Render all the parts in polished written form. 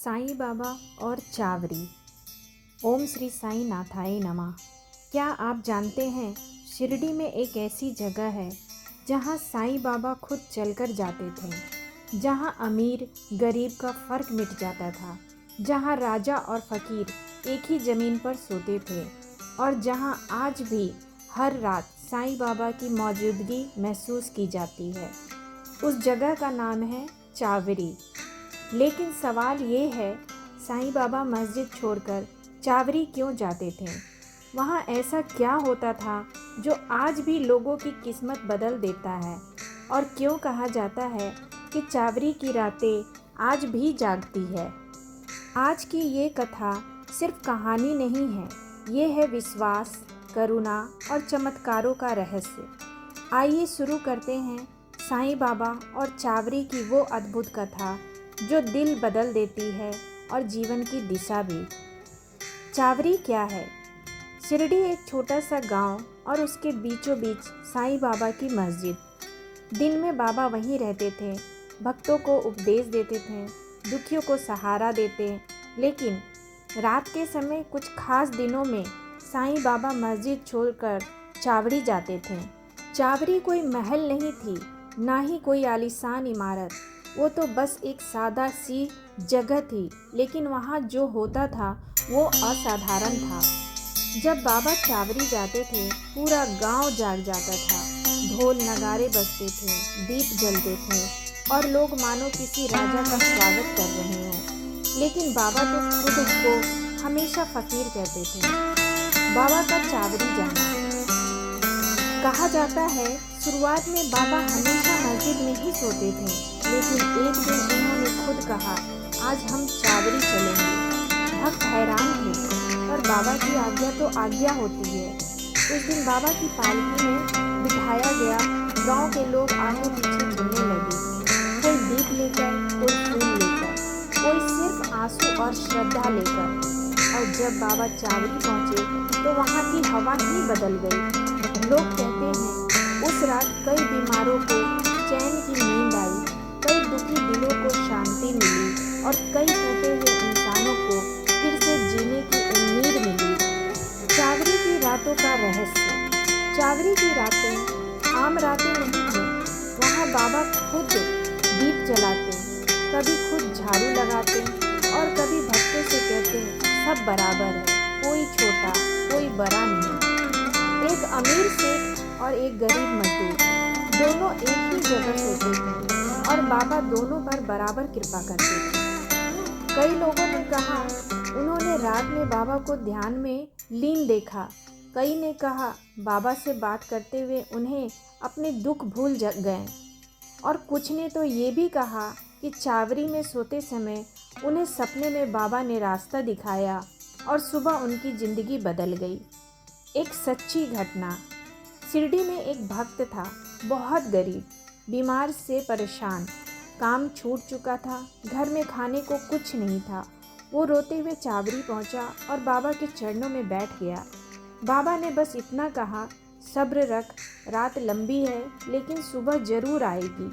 साईं बाबा और चावरी। ओम श्री साईं नाथाय नमः। क्या आप जानते हैं शिरडी में एक ऐसी जगह है जहां साईं बाबा खुद चलकर जाते थे, जहां अमीर गरीब का फ़र्क मिट जाता था, जहां राजा और फ़कीर एक ही ज़मीन पर सोते थे और जहां आज भी हर रात साईं बाबा की मौजूदगी महसूस की जाती है। उस जगह का नाम है चावरी। लेकिन सवाल ये है, साईं बाबा मस्जिद छोड़कर चावरी क्यों जाते थे? वहाँ ऐसा क्या होता था जो आज भी लोगों की किस्मत बदल देता है? और क्यों कहा जाता है कि चावरी की रातें आज भी जागती है? आज की ये कथा सिर्फ कहानी नहीं है, ये है विश्वास, करुणा और चमत्कारों का रहस्य। आइए शुरू करते हैं साईं बाबा और चावरी की वो अद्भुत कथा जो दिल बदल देती है और जीवन की दिशा भी। चावरी क्या है? शिरडी एक छोटा सा गांव और उसके बीचों बीच साईं बाबा की मस्जिद। दिन में बाबा वहीं रहते थे, भक्तों को उपदेश देते थे, दुखियों को सहारा देते। लेकिन रात के समय कुछ खास दिनों में साईं बाबा मस्जिद छोड़कर चावरी जाते थे। चावरी कोई महल नहीं थी, ना ही कोई आलीशान इमारत। वो तो बस एक सादा सी जगह थी, लेकिन वहाँ जो होता था वो असाधारण था। जब बाबा चावरी जाते थे, पूरा गांव जाग जाता था। ढोल नगाड़े बजते थे, दीप जलते थे और लोग मानो किसी राजा का स्वागत कर रहे हों। लेकिन बाबा तो खुद को हमेशा फकीर कहते थे। बाबा का चावरी जाना। कहा जाता है शुरुआत में बाबा हमेशा मस्जिद में ही सोते थे, लेकिन एक दिन उन्होंने खुद कहा, आज हम चावरी चलेंगे। भक्त हैरान थे, पर बाबा की आज्ञा तो आज्ञा होती है। उस दिन बाबा की पालकी में बिठाया गया। गांव के लोग आगे पीछे झूमने लगे, कोई दीप लेकर, कोई फूल लेकर, कोई सिर्फ आंसू और श्रद्धा लेकर। और जब बाबा चावरी पहुंचे तो वहाँ की हवा ही बदल गई। लोग कहते हैं उस रात कई बीमारों को चैन की नींद आई, कई दुखी दिलों को शांति मिली और कई टूटे हुए इंसानों को फिर से जीने की उम्मीद मिली। चावरी की रातों का रहस्य। चावरी की रातें आम रातें नहीं थीं। वहाँ बाबा खुद दीप जलाते, कभी खुद झाड़ू लगाते और कभी भक्तों से कहते, सब बराबर है, कोई छोटा कोई बड़ा नहीं। एक अमीर सेठ और एक गरीब मजदूर, दोनों एक ही जगह सोते थे और बाबा दोनों पर बराबर कृपा करते थे। कई लोगों ने कहा उन्होंने रात में बाबा को ध्यान में लीन देखा। कई ने कहा बाबा से बात करते हुए उन्हें अपने दुख भूल गए। और कुछ ने तो ये भी कहा कि चावरी में सोते समय उन्हें सपने में बाबा ने रास्ता दिखाया और सुबह उनकी ज़िंदगी बदल गई। एक सच्ची घटना। शिरडी में एक भक्त था, बहुत गरीब, बीमार से परेशान, काम छूट चुका था, घर में खाने को कुछ नहीं था। वो रोते हुए चावरी पहुंचा और बाबा के चरणों में बैठ गया। बाबा ने बस इतना कहा, सब्र रख, रात लंबी है लेकिन सुबह जरूर आएगी।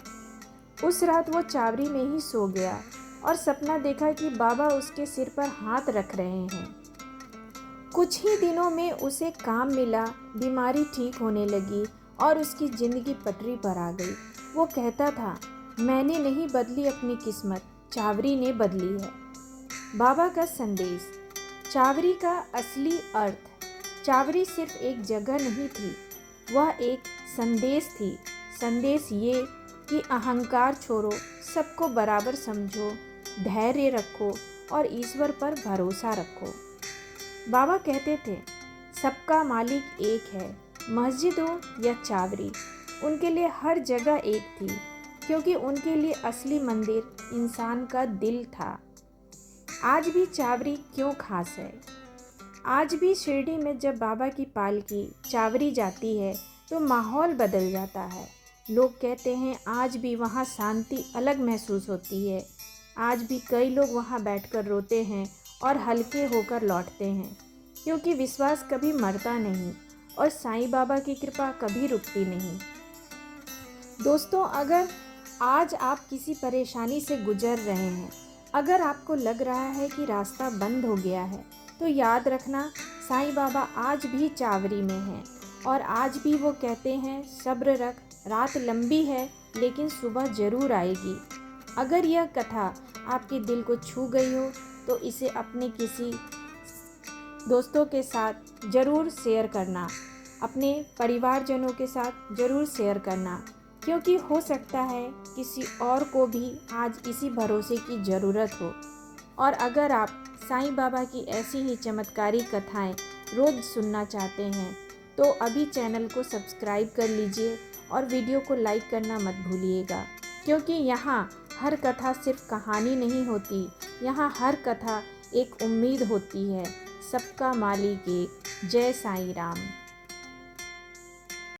उस रात वो चावरी में ही सो गया और सपना देखा कि बाबा उसके सिर पर हाथ रख रहे हैं। कुछ ही दिनों में उसे काम मिला, बीमारी ठीक होने लगी और उसकी ज़िंदगी पटरी पर आ गई। वो कहता था, मैंने नहीं बदली अपनी किस्मत, चावरी ने बदली है। बाबा का संदेश। चावरी का असली अर्थ। चावरी सिर्फ एक जगह नहीं थी, वह एक संदेश थी। संदेश ये कि अहंकार छोड़ो, सबको बराबर समझो, धैर्य रखो और ईश्वर पर भरोसा रखो। बाबा कहते थे, सबका मालिक एक है, मस्जिद हो या चावरी, उनके लिए हर जगह एक थी, क्योंकि उनके लिए असली मंदिर इंसान का दिल था। आज भी चावरी क्यों खास है? आज भी शिरडी में जब बाबा की पालकी चावरी जाती है तो माहौल बदल जाता है। लोग कहते हैं आज भी वहाँ शांति अलग महसूस होती है। आज भी कई लोग वहाँ बैठकर रोते हैं और हल्के होकर लौटते हैं, क्योंकि विश्वास कभी मरता नहीं और साईं बाबा की कृपा कभी रुकती नहीं। दोस्तों, अगर आज आप किसी परेशानी से गुजर रहे हैं, अगर आपको लग रहा है कि रास्ता बंद हो गया है तो याद रखना, साईं बाबा आज भी चावरी में हैं और आज भी वो कहते हैं सब्र रख, रात लंबी है लेकिन सुबह ज़रूर आएगी। अगर यह कथा आपके दिल को छू गई हो तो इसे अपने किसी दोस्तों के साथ ज़रूर शेयर करना, अपने परिवारजनों के साथ ज़रूर शेयर करना, क्योंकि हो सकता है किसी और को भी आज इसी भरोसे की ज़रूरत हो। और अगर आप साईं बाबा की ऐसी ही चमत्कारी कथाएं रोज़ सुनना चाहते हैं तो अभी चैनल को सब्सक्राइब कर लीजिए और वीडियो को लाइक करना मत भूलिएगा, क्योंकि यहाँ हर कथा सिर्फ कहानी नहीं होती, यहाँ हर कथा एक उम्मीद होती है। सबका मालिक एक। जय साईं राम।